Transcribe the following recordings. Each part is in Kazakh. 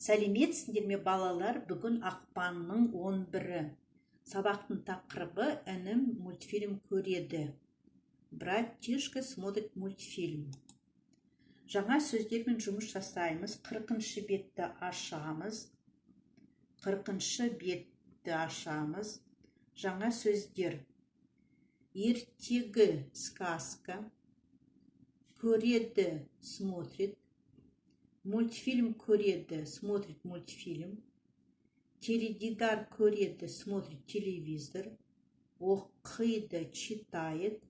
Сәлеметсіңдер ме балалар? Бүгін ақпанның 11-і. Сабақтың тақырыбы інім мультфильм көреді. Братишка смотрит мультфильм. Жаңа сөздермен жұмыс жасаймыз. 40-шы бетті ашамыз. 40-шы бетті ашамыз. Жаңа сөздер. Ертегі сказка. Көреді смотрит. Мультфильм көреді, смотрит мультфильм. Теледидар көреді, смотрит телевизор. Оқиды, читает.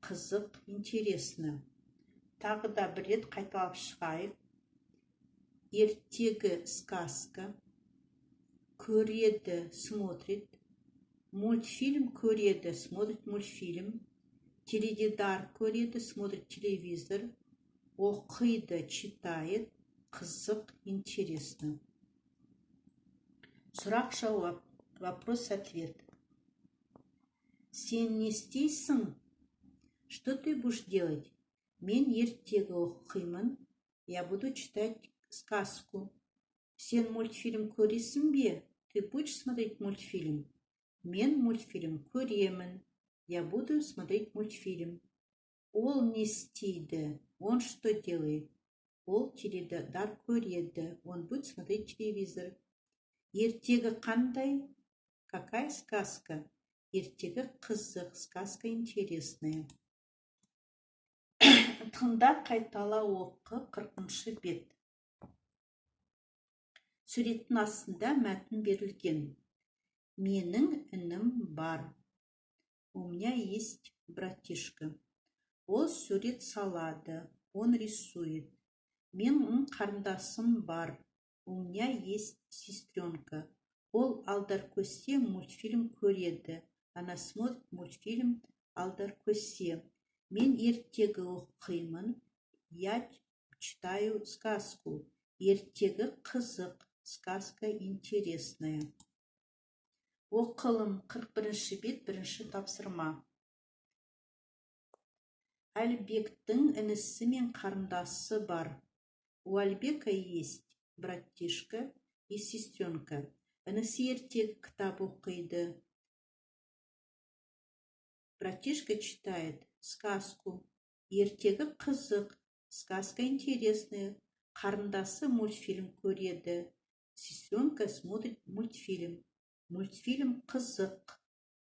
Қызық, интересно. Тағы да бір рет қайталап шығайық. Ертегі сказка. Көреді, смотрит. Мультфильм көреді, смотрит мультфильм. Теледидар көреді, смотрит телевизор. Оқиды, читает. Қызық, интересно. Сұрақ-жауап. Вопрос-ответ. Сен не істейсің? Что ты будешь делать? Мен ертегі оқимын. Я буду читать сказку. Сен мультфильм көресің бе? Ты будешь смотреть мультфильм? Мен мультфильм көремін. Я буду смотреть мультфильм. Ол не істейді? Он что делает? Ол теледидар көреді. Он будет смотреть телевизор. Ертегі қандай? Какая сказка? Ертегі қызық, сказка интересная. Тыңда, қайтала оқы. 40-шы бет. Суреттің астында мәтін берілген. Менің інім бар. У меня есть братишка. Ол сурет салады. Он рисует. Менің қарындасым бар. У меня есть сестренка. Ол алдаркөсе мультфильм көреді. Она смотрит мультфильм алдаркөсе. Мен ертегі оқимын. Я читаю сказку. Ертегі қызық. Сказка интересная. Оқылым. 41-ші бет, 1-ші тапсырма. Әлбектің інісі мен қарындасы бар. У Альбека есть братишка и сестренка. Інісі ертегі кітап оқиды. Братишка читает сказку. Ертегі қызық. Сказка интересная. Қарындасы мультфильм көреді. Сестренка смотрит мультфильм. Мультфильм қызық.